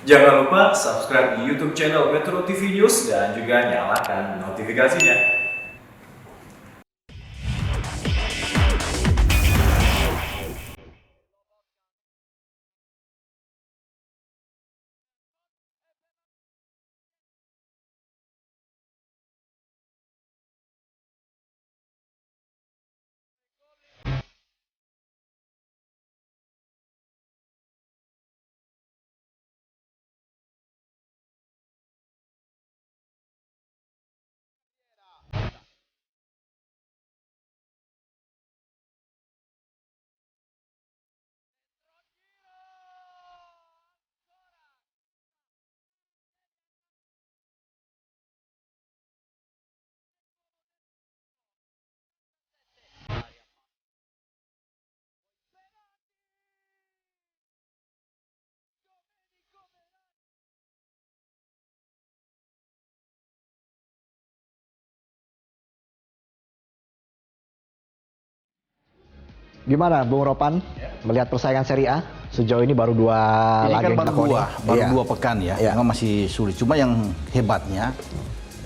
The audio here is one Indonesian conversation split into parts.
Jangan lupa subscribe di YouTube channel Metro TV News dan juga nyalakan notifikasinya. Gimana Bung Ropan melihat persaingan Serie A sejauh ini baru dua Ini laga kan yang baru dilakoni. dua pekan ya, memang masih sulit. Cuma yang hebatnya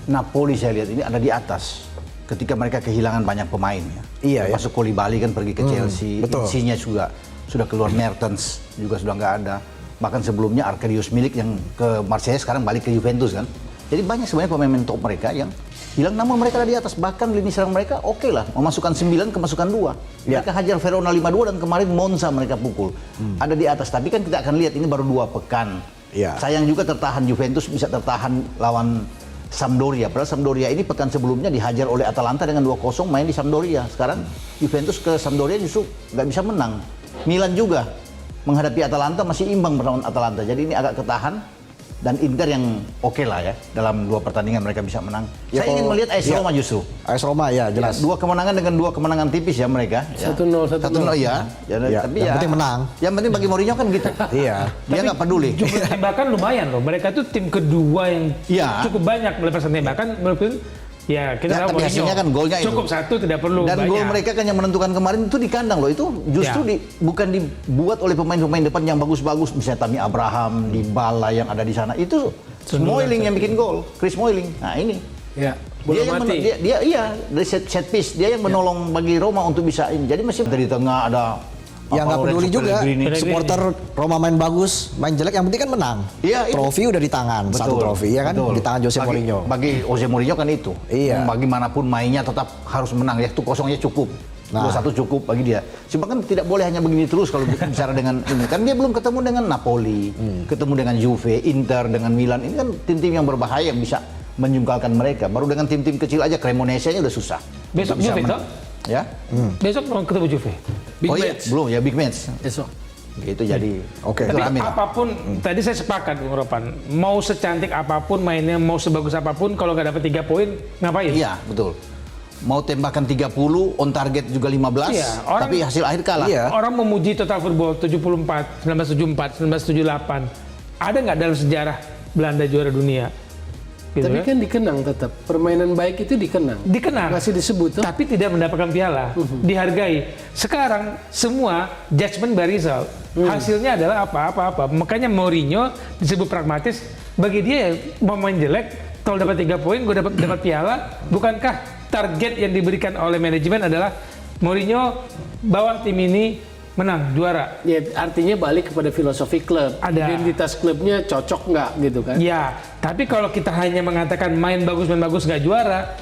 Napoli saya lihat ini ada di atas ketika mereka kehilangan banyak pemain ya. Iya, ya. Masuk Koulibaly kan pergi ke Chelsea, betul. Insigne juga sudah keluar, Mertens juga sudah nggak ada. Bahkan sebelumnya Arkadiusz Milik yang ke Marseille sekarang balik ke Juventus kan. Jadi banyak sebenarnya pemain top mereka yang hilang, namun mereka ada di atas. Bahkan lini serang mereka oke lah, memasukkan 9, kemasukan 2. Mereka hajar Verona 5-2 dan kemarin Monza mereka pukul. Ada di atas, tapi kan kita akan lihat ini baru 2 pekan. Iya. Sayang juga tertahan, Juventus bisa tertahan lawan Sampdoria. Padahal Sampdoria ini pekan sebelumnya dihajar oleh Atalanta dengan 2-0 main di Sampdoria. Sekarang Juventus ke Sampdoria justru nggak bisa menang. Milan juga menghadapi Atalanta masih imbang melawan Atalanta. Jadi ini agak ketahan. Dan Inter yang oke lah ya, dalam 2 pertandingan mereka bisa menang. Ya, Saya ingin melihat AS Roma justru. AS Roma ya jelas. 2 kemenangan dengan 2 kemenangan tipis ya mereka. 1-0, 1-0. Ya. Tapi yang penting menang. Yang penting bagi Mourinho kan gitu. Iya. Dia nggak peduli. Jumlah tembakan lumayan loh. Mereka tuh tim kedua yang Iya. cukup banyak melepas tembakan. Mungkin ya kita Ya, tahu tapi hasilnya kan golnya itu. cukup 1, tidak perlu Dan banyak. gol mereka kan yang menentukan kemarin itu di kandang loh. Itu justru bukan dibuat oleh pemain-pemain depan yang bagus-bagus. Misalnya Tammy Abraham, Dybala yang ada di sana. Itu Smalling yang bikin gol, Chris Smalling. Nah ini. Ya, Dia yang dari set piece, dia yang menolong bagi Roma untuk bisa ini. Jadi masih dari tengah ada Yang nggak peduli juga, Pellegrini. supporter Roma main bagus, main jelek, yang penting kan menang. Iya, iya. Trofi udah di tangan, satu trofi ya kan, betul. di tangan Jose Mourinho. Bagi Jose Mourinho kan itu. Iya. Bagaimanapun mainnya tetap harus menang ya. Itu kosongnya cukup. Nah. 2-1 cukup bagi dia. Cuma kan tidak boleh hanya begini terus kalau bicara dengan ini. Kan dia belum ketemu dengan Napoli, ketemu dengan Juve, Inter, dengan Milan. Ini kan tim-tim yang berbahaya yang bisa menyungkalkan mereka. Baru dengan tim-tim kecil aja, Cremonese-nya udah susah. Besok Bisa Juve, menang. Ya? Besok mau ketemu Juve. Big match. Belum ya, big match. Besok. Itu jadi. Oke. Tapi Amin. apapun, tadi saya sepakat Bung Ropan, mau secantik apapun mainnya, mau sebagus apapun, kalau nggak dapat 3 poin, ngapain? Iya, betul. Mau tembakan 30, on target juga 15, Iya, orang- tapi hasil akhir kalah. Iya. Orang memuji total football 74, 1974, 1978. Ada nggak dalam sejarah Belanda juara dunia? Gitu Tapi kan dikenang tetap. Permainan baik itu dikenang. dikenal, Masih disebut tuh. tapi tidak mendapatkan piala, dihargai. Sekarang semua judgment by result. Hasilnya adalah apa-apa. Makanya Mourinho disebut pragmatis. Bagi dia mau main jelek, kalau dapat 3 poin, gue dapat piala. Bukankah target yang diberikan oleh manajemen adalah Mourinho bawa tim ini menang, juara? Ya, artinya balik kepada filosofi klub. Ada. Identitas klubnya cocok nggak gitu kan? Ya, tapi kalau kita hanya mengatakan main bagus nggak juara,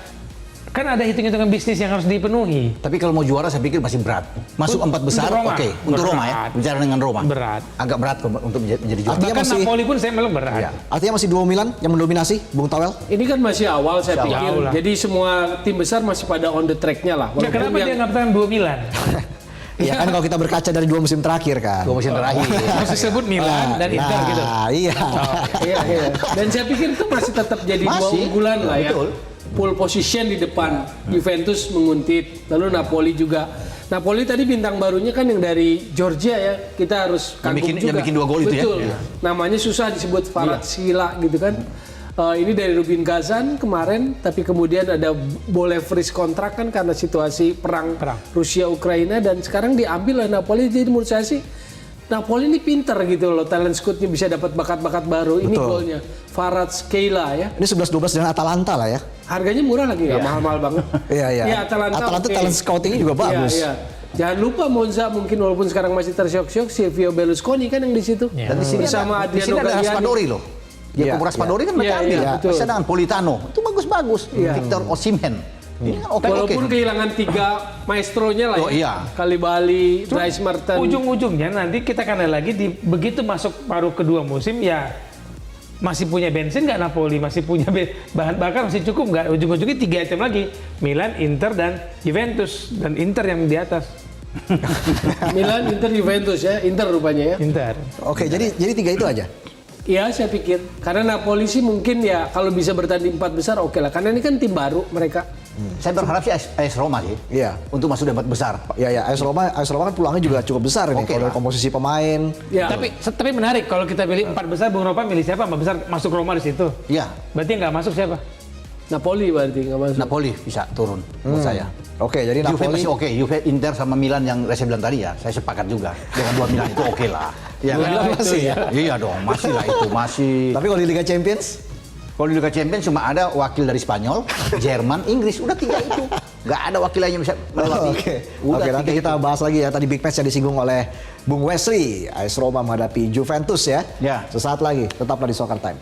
kan ada hitung-hitungan bisnis yang harus dipenuhi. Tapi kalau mau juara saya pikir masih berat. Masuk 4 besar, Untuk Roma. oke. Untuk Roma ya, Berat. bicara dengan Roma. Berat. Agak berat untuk menjadi juara. Artinya Bahkan masih- Napoli pun saya malah berat. Iya. Artinya masih duo Milan yang mendominasi, Bung Tawel. Ini kan masih awal saya Masih pikir. awal lah. Jadi semua tim besar masih pada on the track-nya lah. Ya, kenapa dia nggak bertahan 2 Milan? Ya kan kalau kita berkaca dari 2 musim terakhir kan. 2 musim terakhir. Harus disebut Milan dan Inter gitu. Iya. Iya. Dan saya pikir itu masih tetap jadi dua Masih. unggulan lah ya. Betul. Pole position di depan. Juventus menguntit. Lalu Napoli juga. Napoli tadi bintang barunya kan yang dari Georgia ya. Kita harus kagum bikin- juga. yang bikin 2 gol itu ya? Betul. Iya. Namanya susah disebut Farad Sila gitu kan. Ini dari Rubin Kazan kemarin, tapi kemudian ada boleh freeze kontrak kan karena situasi perang. Perang. Rusia Ukraina, dan sekarang diambil oleh Napoli. Jadi menurut saya sih Napoli ini pinter gitu loh, talent scout-nya bisa dapat bakat-bakat baru. Ini Betul. golnya Farad Skeila ya. Ini 11-12 dengan Atalanta lah ya. Harganya murah lagi, nggak mahal-mahal banget. Iya, iya. Ya, Atalanta oke. talent scouting juga bagus. Iya, iya. Jangan lupa Monza mungkin walaupun sekarang masih tersyok-syok, Silvio Berlusconi kan yang di situ. Iya. Dan di sini Bersama ada, di sini Adriano ada Galliani. Raspadori loh. Ya, Iya, Raspadori kan mereka Iya, ambil. iya, betul. Bisa dengan Politano. Itu bagus-bagus. Victor Osimhen. Ini kan oke-oke. Walaupun kehilangan 3 maestronya lah ya. Oh, iya. Kalibali, Dries Mertens. Ujung-ujungnya nanti kita kan lagi begitu masuk paruh kedua musim ya masih punya bensin nggak Napoli, masih punya bahan bakar masih cukup nggak, ujung-ujungnya 3 item lagi, Milan, Inter dan Juventus, dan Inter yang di atas. Milan, Inter, Juventus ya. Inter rupanya ya. Inter. Oke, jadi 3 itu aja. Iya, saya pikir. Karena Napoli sih mungkin ya kalau bisa bertanding 4 besar oke lah. Karena ini kan tim baru mereka. Saya berharap sih AS Roma sih. Iya. Untuk masuk dapat besar. Ya ya, AS Roma kan pulangnya juga cukup besar nih Oke kalau lah. komposisi pemain. Ya. Tapi menarik kalau kita pilih 4 besar, Bung Ropa milih siapa? 4 besar masuk Roma di situ. Iya. Berarti nggak masuk siapa? Napoli berarti nggak masuk. Napoli bisa turun menurut saya. Oke, jadi Juve Napoli masih oke. Juve, Inter sama Milan yang saya bilang tadi ya, saya sepakat juga. Dengan 2 Milan itu oke lah. Iya kan? Milan masih ya. Iya dong, masih lah itu, masih. Tapi kalau di Liga Champions, Kalau di Liga Champions cuma ada wakil dari Spanyol, Jerman, Inggris, udah 3 itu. Nggak ada wakil lain yang bisa melewati. Oke, Udah nanti 3 kita itu. bahas lagi ya. Tadi big match yang disinggung oleh Bung Wesley. AS Roma menghadapi Juventus ya. Ya. Sesaat lagi, tetaplah di Soccer Time.